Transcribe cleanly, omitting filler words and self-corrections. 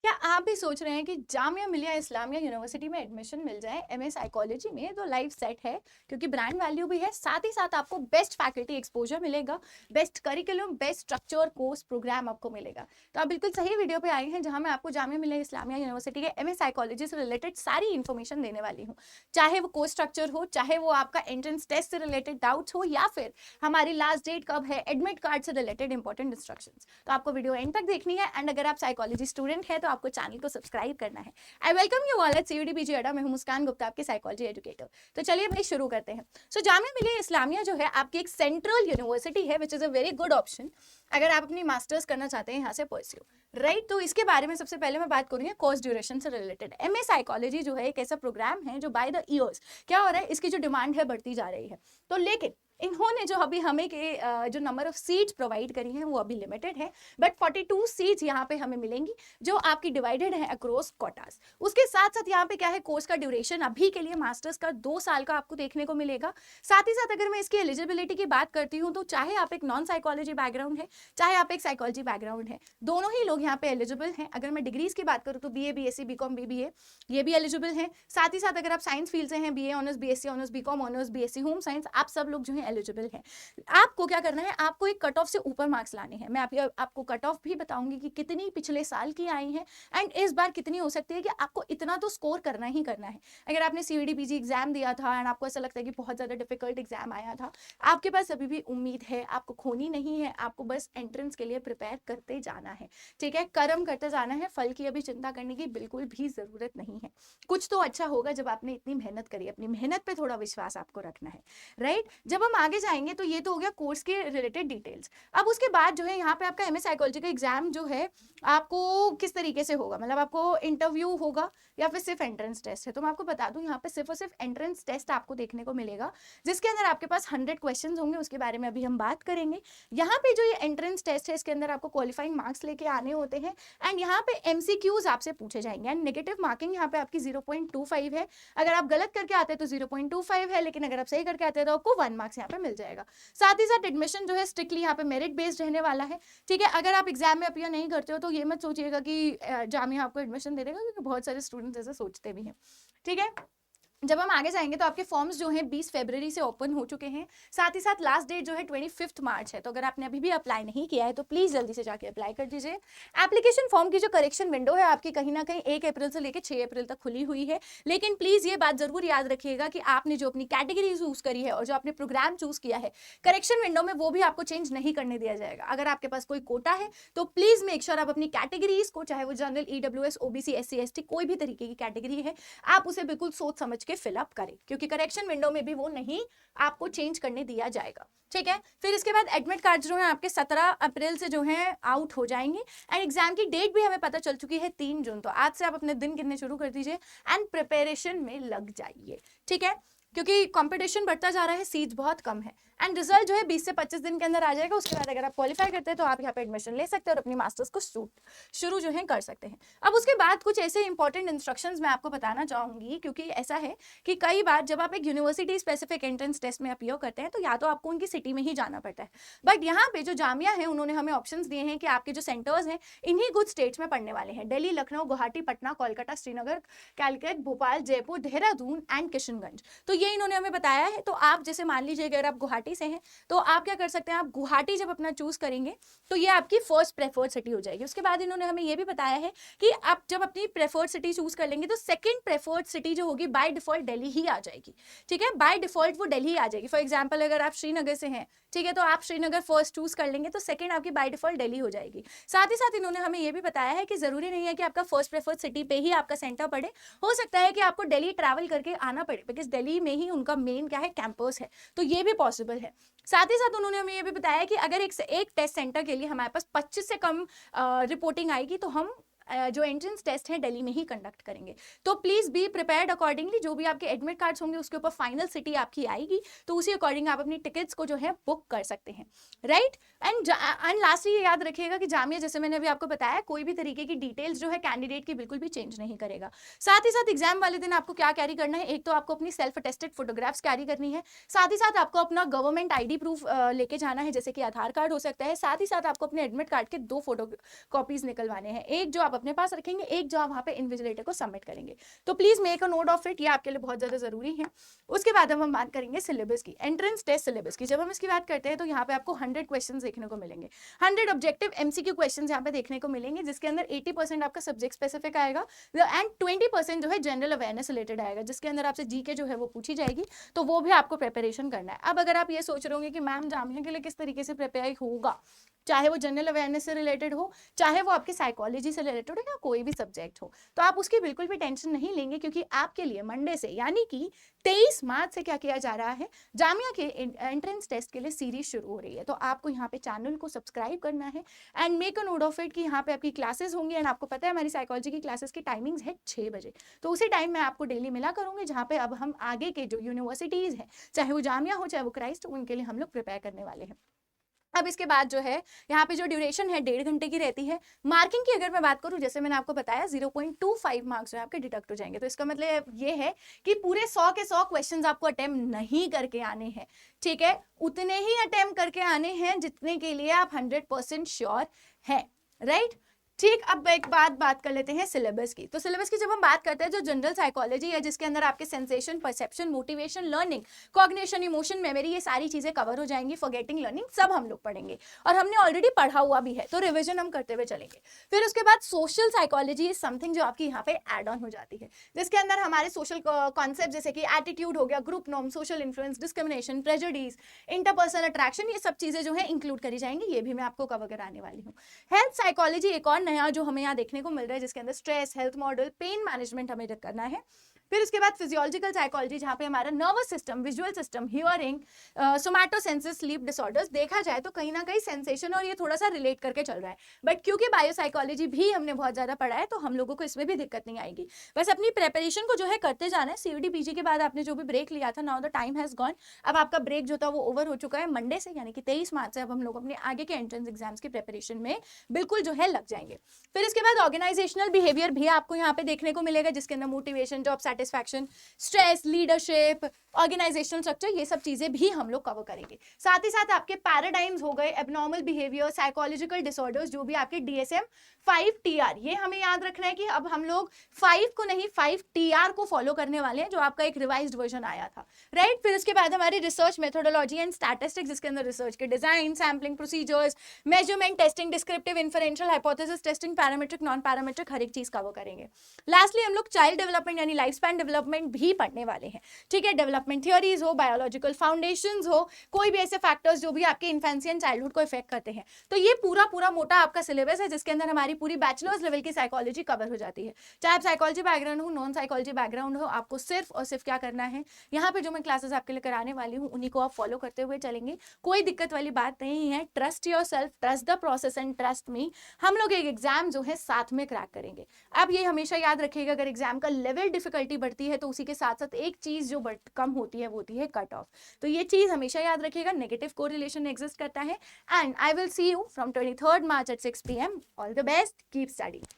क्या आप भी सोच रहे हैं कि जामिया मिलिया इस्लामिया यूनिवर्सिटी में एडमिशन मिल जाए एमए साइकोलॉजी में? तो लाइफ सेट है, क्योंकि ब्रांड वैल्यू भी है, साथ ही साथ आपको बेस्ट फैकल्टी एक्सपोजर मिलेगा, best curriculum, best structure course programme आपको मिलेगा। तो आप बिल्कुल सही वीडियो पे आए हैं, जहां मैं आपको जामिया मिलिया इस्लामिया यूनिवर्सिटी के एमए साइकोलॉजी से रिलेटेड सारी इन्फॉर्मेशन देने वाली हूँ। चाहे वो कोर्स स्ट्रक्चर हो, चाहे वो आपका एंट्रेंस टेस्ट से रिलेटेड डाउट्स हो, या फिर हमारी लास्ट डेट कब है, एडमिट कार्ड से रिलेटेड इंपॉर्टेंट इंस्ट्रक्शंस। तो आपको वीडियो एंड तक देखनी है। एंड अगर आप साइकोलॉजी स्टूडेंट है तो आपको चैनल को सब्सक्राइब करना है। I welcome you all at CUD PG Adda. मैं हूं मुस्कान गुप्ता, आपकी साइकोलॉजी एजुकेटर। तो चलिए भाई शुरू करते हैं। सो जामिया मिलिया इस्लामिया जो है आपकी एक सेंट्रल यूनिवर्सिटी है, which is a very good option अगर आप अपनी मास्टर्स करना चाहते हैं यहाँ से परस्यू, राइट। तो इसके बारे में सबसे पहले मैं बात करूंगी कोर्स ड्यूरेशन से रिलेटेड। एमए साइकोलॉजी जो है एक ऐसा प्रोग्राम है जो बाय द ईयर्स क्या हो रहा है, इसकी जो डिमांड है बढ़ती जा रही है। तो लेकिन इन्होंने जो अभी हमें के जो नंबर ऑफ सीट्स प्रोवाइड करी हैं वो अभी लिमिटेड है, बट 42 सीट्स यहाँ पे हमें मिलेंगी जो आपकी डिवाइडेड है अक्रॉस कोटास। उसके साथ साथ यहाँ पे क्या है, कोर्स का ड्यूरेशन अभी के लिए मास्टर्स का 2 साल का आपको देखने को मिलेगा। साथ ही साथ अगर मैं इसकी एलिजिबिलिटी की बात करती हूँ तो चाहे आप एक नॉन साइकोलॉजी बैकग्राउंड है, चाहे आप एक साइकोलॉजी बैकग्राउंड है, दोनों ही लोग यहाँ पे एलिजिबल हैं। अगर मैं डिग्रीज की बात करूँ तो बीए, बीएससी, बीकॉम, बीबीए ये भी एलिजिबल हैं। साथ ही साथ अगर आप साइंस फील्ड से हैं, BA honours, BSc honours, BCom honours, BSc home science, आप सब लोग जो है एलिजिबल हैं। आपको क्या करना है, आपको एक कट ऑफ से ऊपर मार्क्स लाने हैं। मैं आपको कट ऑफ भी बताऊंगी कि कितनी पिछले साल की आई है एंड इस बार कितनी हो सकती है, कि आपको इतना तो स्कोर करना ही करना है। अगर आपने सीयूडी पीजी एग्जाम दिया था एंड आपको ऐसा लगता है कि बहुत ज्यादा डिफिकल्ट एग्जाम आया था, आपके पास अभी भी उम्मीद है, आपको खोनी नहीं है। आपको बस एंट्रेंस के लिए प्रिपेयर करते जाना है, ठीक है, कर्म करते जाना है। फल की अभी चिंता करने की बिल्कुल भी जरूरत नहीं है। कुछ तो अच्छा होगा जब आपने इतनी मेहनत करी, अपनी मेहनत पे थोड़ा विश्वास आपको रखना है, राइट। जब हम आगे जाएंगे तो ये तो हो गया कोर्स के रिलेटेड डिटेल्स। अब उसके बाद जो है यहाँ पे आपका एमए साइकोलॉजी का एग्जाम जो है आपको किस तरीके से होगा, मतलब आपको इंटरव्यू होगा या फिर सिर्फ एंट्रेंस टेस्ट है। तो मैं आपको बता दूं, यहाँ पे सिर्फ और सिर्फ एंट्रेंस टेस्ट आपको देखने को मिलेगा, जिसके अंदर आपके पास 100 क्वेश्चंस होंगे। उसके बारे में अभी हम बात करेंगे। यहाँ पे जो ये एंट्रेंस टेस्ट है, इसके अंदर आपको क्वालिफाइंग मार्क्स लेके आने होते हैं एंड यहाँ पे एमसीक्यूज आपसे पूछे जाएंगे एंड नेगेटिव मार्किंग यहाँ पे आपकी 0.25 है। अगर आप गलत करके आते हैं तो 0.25 है, लेकिन अगर आप सही करके आते हैं तो आपको 1 मार्क्स यहाँ पे मिल जाएगा। साथ ही साथ एडमिशन जो है स्ट्रिक्टली यहाँ पे मेरिट बेस्ड रहने वाला है, ठीक है। अगर आप एग्जाम में अपीयर नहीं करते हो तो ये मत सोचिएगा कि जामिया आपको एडमिशन दे देगा, क्योंकि बहुत सारे स्टूडेंट्स ऐसा सोचते भी हैं, ठीक है। जब हम आगे जाएंगे तो आपके फॉर्म्स जो हैं 20 फरवरी से ओपन हो चुके हैं। साथ ही साथ लास्ट डेट जो है 25 मार्च है। तो अगर आपने अभी भी अप्लाई नहीं किया है तो प्लीज जल्दी से जाके अप्लाई कर दीजिए। एप्लीकेशन फॉर्म की जो करेक्शन विंडो है आपकी कहीं ना कहीं 1 अप्रैल से लेकर 6 अप्रैल तक खुली हुई है, लेकिन प्लीज ये बात जरूर याद रखिएगा कि आपने जो अपनी कैटेगरी चूज करी है और जो आपने प्रोग्राम चूज किया है करेक्शन विंडो में, वो भी आपको चेंज नहीं करने दिया जाएगा। अगर आपके पास कोई कोटा है तो प्लीज मेक श्योर आप अपनी कैटेगरीज को, चाहे वो general, EWS, OBC, SC, ST, कोई भी तरीके की कैटेगरी है, आप उसे बिल्कुल सोच समझ के फिलअप करें, क्योंकि करेक्शन विंडो में भी वो नहीं आपको चेंज करने दिया जाएगा, ठीक है। फिर इसके बाद एडमिट कार्ड जो है आपके 17 अप्रैल से जो है आउट हो जाएंगे एंड एग्जाम की डेट भी हमें पता चल चुकी है 3 जून। तो आज से आप अपने दिन गिनने शुरू कर दीजिए एंड प्रिपरेशन में लग जाइए, ठीक है, क्योंकि कंपटीशन बढ़ता जा रहा है, सीट्स बहुत कम है एंड रिजल्ट जो है 20 से 25 दिन के अंदर आ जाएगा। उसके बाद अगर आप क्वालिफाई करते हैं तो आप यहाँ पे एडमिशन ले सकते हैं और अपनी मास्टर्स को शुरू जो है कर सकते हैं। अब उसके बाद कुछ ऐसे इंपॉर्टेंट इंस्ट्रक्शंस मैं आपको बताना चाहूंगी, क्योंकि ऐसा है कि कई बार जब आप एक यूनिवर्सिटी स्पेसिफिक एंट्रेंस टेस्ट में अपीयर करते हैं तो या तो आपको उनकी सिटी में ही जाना पड़ता है, बट यहाँ पे जो जामिया है उन्होंने हमें ऑप्शंस दिए हैं कि आपके जो सेंटर्स हैं इन्हीं कुछ स्टेट्स में पढ़ने वाले हैं: दिल्ली, लखनऊ, गुवाहाटी, पटना, कोलकाता, श्रीनगर, कैलकट, भोपाल, जयपुर, देहरादून एंड किशनगंज। तो ये इन्होंने हमें बताया है। तो आप जैसे मान लीजिए अगर आप गुवाहाटी से हैं तो आप क्या कर सकते हैं, आप गुवाहाटी जब अपना चूज करेंगे तो ये आपकी फर्स्ट प्रेफर्ड सिटी हो जाएगी। उसके बाद इन्होंने हमें ये भी बताया है कि आप जब अपनी प्रेफर्ड सिटी चूज कर लेंगे तो सेकंड प्रेफर्ड सिटी जो होगी बाय डिफॉल्ट दिल्ली ही आ जाएगी, ठीक है, बाय डिफॉल्ट वो दिल्ली आ जाएगी। फॉर एग्जांपल अगर आप श्रीनगर से हैं, ठीक है, तो आप श्रीनगर फर्स्ट चूज कर लेंगे तो सेकंड आपकी बाय डिफॉल्ट दिल्ली हो जाएगी। साथ ही साथ इन्होंने हमें ये भी बताया है कि जरूरी नहीं है कि आपका फर्स्ट प्रेफर्ड सिटी पे ही आपका सेंटर पड़े, हो सकता है कि आपको दिल्ली ट्रैवल करके आना पड़े, बिकॉज दिल्ली में ही उनका मेन क्या है, कैंपस है, तो ये भी पॉसिबल है। साथ ही साथ उन्होंने हमें ये भी बताया कि अगर एक टेस्ट सेंटर के लिए हमारे पास 25 से कम रिपोर्टिंग आएगी तो हम जो एंट्रेंस टेस्ट है दिल्ली में ही कंडक्ट करेंगे। तो प्लीज बी प्रिपेयर्ड अकॉर्डिंगली। जो भी आपके एडमिट कार्ड्स होंगे उसके ऊपर फाइनल सिटी आपकी आएगी, तो उसी अकॉर्डिंग आप अपनी टिकट्स को जो है बुक कर सकते हैं, राइट। एंड लास्टली ये याद रखिएगा कि जामिया, जैसे मैंने अभी आपको बताया, कोई भी तरीके की डिटेल्स जो है कैंडिडेट की बिल्कुल भी चेंज नहीं करेगा। साथ ही साथ एग्जाम वाले दिन आपको क्या कैरी करना है, एक तो आपको अपनी सेल्फ अटेस्टेड फोटोग्राफ्स कैरी करनी है, साथ ही साथ आपको अपना गवर्नमेंट आईडी प्रूफ लेके जाना है, जैसे कि आधार कार्ड हो सकता है। साथ ही साथ आपको अपने एडमिट कार्ड के 2 फोटो कॉपीज निकलवाने हैं, एक जो आप अपने पास रखेंगे, एक जो आप वहाँ पे इन्विजिलेटर को सबमिट करेंगे। तो please make a note of it, ये आपके लिए बहुत ज्यादा जरूरी है। उसके बाद अब हम बात करेंगे सिलेबस की, एंट्रेंस टेस्ट सिलेबस की। जब हम इसकी बात करते हैं तो यहाँ पे आपको 100 क्वेश्चन देखने को मिलेंगे, 100 ऑब्जेक्टिव एमसीक्यू क्वेश्चन यहाँ पे देखने को मिलेंगे, जिसके अंदर 80% आपका सब्जेक्ट स्पेसिफिक आएगा एंड 20% जो है जनरल अवेयरनेस रिलेटेड आएगा, जिसके अंदर आपसे जीके जो है वो पूछी जाएगी, तो वो भी आपको प्रिपरेशन करना है। अब अगर आप ये सोच रहे होंगे कि मैम जामिया के लिए किस तरीके से प्रिपेयर होगा, चाहे वो जनरल अवेयरनेस से रिलेटेड हो, चाहे वो आपकी साइकोलॉजी से रिलेटेड हो या कोई भी सब्जेक्ट हो, तो आप उसकी बिल्कुल भी टेंशन नहीं लेंगे, क्योंकि आपके लिए मंडे से यानी कि 23 मार्च से क्या किया जा रहा है, जामिया के एंट्रेंस टेस्ट के लिए सीरीज शुरू हो रही है। तो आपको यहाँ पे चैनल को सब्सक्राइब करना है and make a note of it कि यहाँ पे आपकी क्लासेस होंगी। एंड आपको पता है हमारी साइकोलॉजी की क्लासेस की टाइमिंग्स है 6 बजे, तो उसी टाइम में आपको डेली मिला करूंगी, जहाँ पे अब हम आगे के जो यूनिवर्सिटीज हैं, चाहे वो जामिया हो चाहे वो क्राइस्ट, उनके लिए हम लोग प्रिपेयर करने वाले हैं। अब इसके बाद जो है यहाँ पे जो ड्यूरेशन है 1.5 घंटे की रहती है। मार्किंग की अगर मैं बात करूँ, जैसे मैंने आपको बताया 0.25 मार्क्स जो है आपके डिडक्ट हो जाएंगे। तो इसका मतलब ये है कि पूरे 100 के 100 क्वेश्चंस आपको अटेम्प्ट नहीं करके आने हैं, ठीक है, उतने ही अटेम्प्ट करके आने हैं जितने के लिए आप 100% श्योर है, राइट। ठीक, अब एक बात कर लेते हैं सिलेबस की। तो सिलेबस की जब हम बात करते हैं, जो जनरल साइकोलॉजी है, जिसके अंदर आपके sensation, perception, motivation, learning, cognition, emotion, memory, ये सारी चीजें कवर हो जाएंगी, फॉरगेटिंग, लर्निंग, सब हम लोग पढ़ेंगे और हमने ऑलरेडी पढ़ा हुआ भी है, तो रिविजन हम करते हुए चलेंगे। फिर उसके बाद सोशल साइकोलॉजी इज समथिंग जो आपकी यहाँ पे एड ऑन हो जाती है, जिसके अंदर हमारे सोशल कॉन्सेप्ट जैसे कि एटीट्यूड हो गया, group norm, social influence, discrimination, prejudice, interpersonal attraction, ये सब चीजें जो है इंक्लूड करी जाएंगी, ये भी मैं आपको कवर कराने वाली हूँ। हेल्थ साइकोलॉजी एक और नया जो हमें यहाँ देखने को मिल रहा है, जिसके अंदर stress, health model, pain management हमें करना है। फिर उसके बाद फिजियोलॉजिकल साइकोलॉजी, जहाँ पे हमारा nervous system, visual system, hearing, somatosensis, sleep disorders, देखा जाए तो कहीं ना कहीं सेंसेशन और ये थोड़ा सा रिलेट करके चल रहा है, बट क्योंकि बायोसाइकोलॉजी भी हमने बहुत ज्यादा पढ़ा है, तो हम लोगों को इसमें भी दिक्कत नहीं आएगी। बस अपनी प्रेपरेशन को जो है करते जाना है। सीयूटी पीजी के बाद आपने जो भी ब्रेक लिया था, now the time has gone, अब आपका ब्रेक जो था वो ओवर हो चुका है। मंडे से यानी कि 23 मार्च से अब हम लोग अपने आगे के एंट्रेंस एग्जाम्स की प्रेपरेशन में बिल्कुल जो है लग जाएंगे। फिर इसके बाद ऑर्गेनाइजेशनल बिहेवियर भी आपको यहाँ पे देखने को मिलेगा, जिसके अंदर motivation, job satisfaction, stress, leadership, organisational structure, ये सब चीजें भी हम लोग कवर करेंगे। साथ ही साथ आपके पैराडाइम्स हो गए, एबनॉर्मल बिहेवियर, साइकोलॉजिकल डिसऑर्डर्स, जो भी आपके DSM 5TR, ये हमें याद रखना है कि अब हम लोग 5 को नहीं 5TR को फॉलो करने वाले हैं, जो आपका एक रिवाइज्ड वर्जन आया था, राइट। फिर उसके बाद हमारी रिसर्च मेथोडोलॉजी एंड स्टैटिस्टिक्स, जिसके अंदर रिसर्च के design, sampling procedures, measurement, testing, descriptive, inferential, hypothesis testing, parametric, non parametric, हर एक चीज कवर करेंगे। लास्टली हम लोग चाइल्ड डेवलपमेंट यानी लाइफ स्पैन डेवलपमेंट भी पढ़ने वाले हैं, ठीक है। डेवलपमेंट थियोरीज हो, बायोलॉजिकल फाउंडेशंस हो, कोई भी ऐसे फैक्टर्स जो भी आपके इन्फेंसी एंड चाइल्डहुड को इफेक्ट करते हैं। तो ये पूरा मोटा आपका सिलेबस है, जिसके अंदर हमारी पूरी बैचलर्स लेवल की साइकोलॉजी कवर हो जाती है। चाहे आप साइकोलॉजी बैकग्राउंड हो, नॉन साइकोलॉजी बैकग्राउंड हो, आपको सिर्फ और सिर्फ क्या करना है, यहाँ पे जो मैं क्लासेस आपके लिए कराने वाली हूँ उन्हीं को आप फॉलो करते हुए चलेंगे। कोई दिक्कत वाली बात नहीं है। Trust your self, trust the process and trust me. हम लोग एक एग्जाम जो है साथ में क्रैक करेंगे। अब ये हमेशा याद रखिएगा, अगर एग्जाम का लेवल डिफिकल्टी बढ़ती है तो उसी के साथ साथ एक चीज जो कम होती है वो होती है कट ऑफ। तो ये चीज हमेशा याद रखिएगा, नेगेटिव कोरिलेशन एग्जिस्ट करता है। And I will see you from 23rd March at 6 PM. All the best, keep studying.